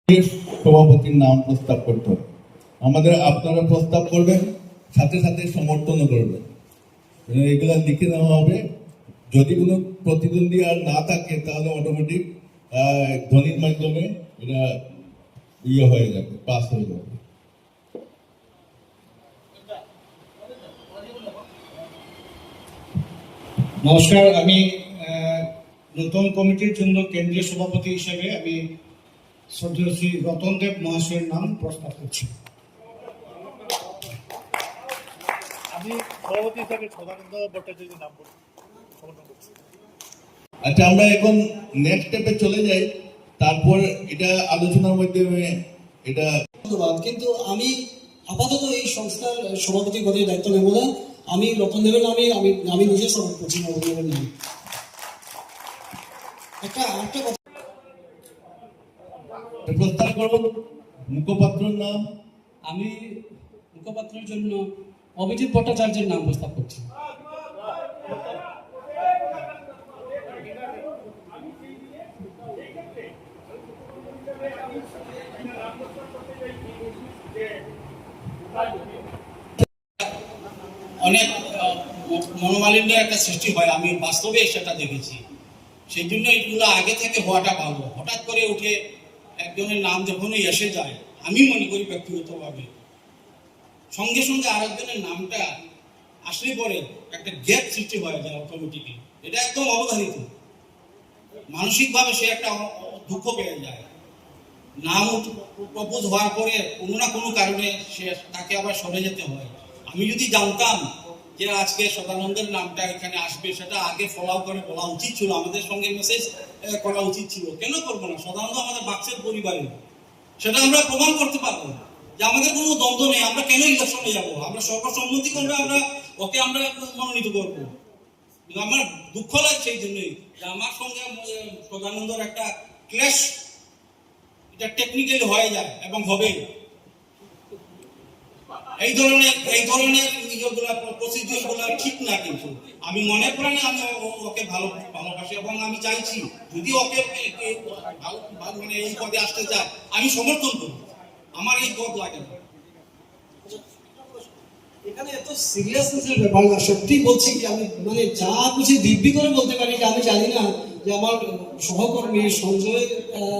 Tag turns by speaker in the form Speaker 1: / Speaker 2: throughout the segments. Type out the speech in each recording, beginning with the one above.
Speaker 1: সভাপতির নাম প্রস্তাব করতে হবে। আপনারা প্রস্তাব করবেন, সাথে সাথে সমর্থনও করবেন। এগুলা লিখে নেওয়া হবে। যদি কোনো প্রতিদ্বন্দ্বী আর না থাকে তাহলে অটোমেটিক ধ্বনির মাধ্যমে এটা হয়ে যাবে, পাস হয়ে যাবে।
Speaker 2: নমস্কার, আমি নতুন কমিটির জন্য কেন্দ্রীয় সভাপতি হিসেবে আমি শ্রদ্ধেয় শ্রী রতন দেব মহাশয়ের নাম প্রস্তাব করছি।
Speaker 3: আমি সভাপতি হিসাবে সদানন্দ ভট্টাচার্যের নাম করছি।
Speaker 1: আচ্ছা, আমরা এখন নেক্সট স্টেপে চলে যাই। তারপর এটা আলোচনার মাধ্যমে এটা
Speaker 4: ধন্যবাদ। কিন্তু আমি আপাতত এই সংস্থার সভাপতি পদে দায়িত্ব নেব না। আমি রতন দেবের নামে আমি নিজে সভাপতি করছি। রতন দেবের নামে একটা কথা
Speaker 1: প্রস্তাব করব। মুখপাত্রের নাম
Speaker 4: আমি মুখপাত্রের জন্য অভিজিৎ ভট্টাচার্যের নাম প্রস্তাব করছি।
Speaker 2: অনেক মনোমালিন্যের একটা সৃষ্টি হয়, আমি বাস্তবে সেটা দেখেছি। সেই জন্য এগুলো আগে থেকে হওয়াটা ভালো। হঠাৎ করে উঠে একজনের নাম যখনই এসে যায়, আমি মনে করি ব্যক্তিগতভাবে সঙ্গে সঙ্গে আরেকজনের নামটা আসলে পরে একটা গ্যাপ সৃষ্টি হয়ে যায় অটোমেটিকলি। এটা একদম অবধারিত। মানসিকভাবে সে একটা দুঃখ পেয়ে যায়। নাম প্রপোজ হওয়ার পরে কোনো না কোনো কারণে সে তাকে আবার সরে যেতে হয়। আমি যদি জানতাম যে আজকে সদানন্দের নামটা এখানে আসবে, সেটা আগে ফলো করে বলা উচিত ছিল, আমাদের সঙ্গে মেসেজ করা উচিত ছিল। কেন করবো না? সদানন্দ আমাদের বাক্সের পরিবারের, সেটা আমরা প্রমাণ করতে পারবো যে আমাদের কোনো দ্বন্দ্ব নেই। আমরা কেন ইলেকশনে যাবো? আমরা সর্বসম্মতি করবে, আমরা ওকে আমরা মনোনীত করবো। আমার দুঃখ লাগছে এই জন্যই যে আমার সঙ্গে সদানন্দর একটা ক্ল্যাশ এটা টেকনিক্যালি হয়ে যায় এবং হবে। এই ধরনের প্রসিডিউর গুলো ঠিক না। কিন্তু আমি মনে প্রাণে আমি ওকে ভালোবাসি এবং আমি চাইছি যদি ওকে মানে এই পদে আসতে চায় আমি সমর্থন করব। আমার এই পদ লাগে না।
Speaker 4: এখানে এত সিরিয়াসনেসের ব্যাপার না। সত্যি বলছি কি, আমি মানে যা কিছু দিব্যি করে বলতে পারি যে আমি জানি না যে আমার সহকর্মী সঞ্জয়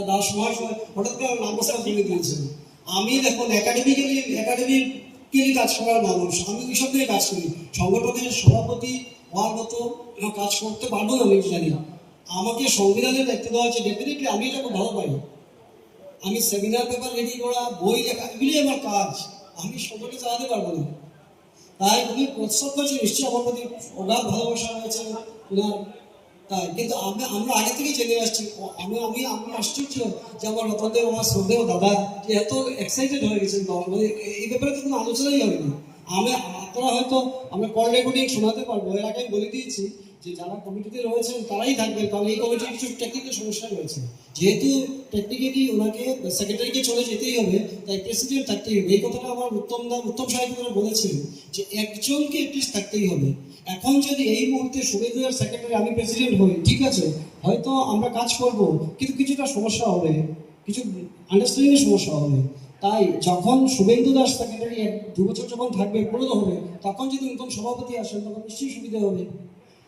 Speaker 4: দাস মহাশয় হঠাৎ করে নাম প্রস্তাব তুলে দিয়েছেন। আমি দেখুন একাডেমির কাজ করার মানুষ, আমি এইসব নিয়ে কাজ করি। সংগঠনের সভাপতি হওয়ার মতো কাজ করতে পারবো না আমি জানি। আমাকে সংবিধানের দায়িত্ব দেওয়া হচ্ছে, ডেফিনেটলি আমি এটাকে ভালো পাই। আমি সেমিনার পেপার রেডি করা, বই লেখা, এগুলি আমার কাজ। আমি সকলকে চালাতে পারবো না। তাই উনি প্রস্তাব করেছে, নিশ্চয়ই আমার প্রতি অগাধ ভালোবাসা রয়েছে ওনার। তাই কিন্তু আমরা আগে থেকেই জেনে আসছি। আমি আশ্চর্য যে আমার রতনদেব, আমার শ্রদ্ধেয় দাদা যে এত এক্সাইটেড হয়ে গেছেন। মানে এই ব্যাপারে তো কোনো আলোচনাই হয়নি। আপনারা হয়তো আমরা কল রেকর্ডিং শোনাতে পারবো। এর আগে আমি বলে দিয়েছি যে যারা কমিটিতে রয়েছেন তারাই থাকবেন, কারণ এই কমিটির কিছু টেকনিক্যাল সমস্যা রয়েছে। যেহেতু টেকনিক্যালি ওনাকে সেক্রেটারিকে চলে যেতেই হবে, তাই প্রেসিডেন্ট থাকতেই হবে। এই কথাটা আমার উত্তম সাহেব বলেছেন যে একজনকে অ্যাটলিস্ট থাকতেই হবে। এখন যদি এই মুহূর্তে শুভেন্দু সেক্রেটারি, আমি প্রেসিডেন্ট হই, ঠিক আছে, হয়তো আমরা কাজ করব, কিন্তু কিছুটা সমস্যা হবে, কিছু আন্ডারস্ট্যান্ডিংয়ের সমস্যা হবে। তাই যখন শুভেন্দু দাস সেক্রেটারি 2 বছর যখন থাকবে, পূর্ণ হবে, তখন যদি নতুন সভাপতি আসেন তখন নিশ্চয়ই সুবিধা হবে।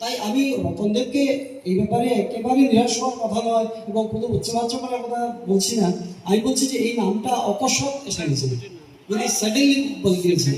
Speaker 4: তাই আমি রতনদেবকে এই ব্যাপারে একেবারে নিরাশ হওয়ার কথা নয় এবং কোনো উচ্চবাচ্য করার কথা বলছি না। আমি বলছি যে এই নামটা অকস্মাৎ এসে গেছে, মানে সাডেনলি বলে দিয়েছে।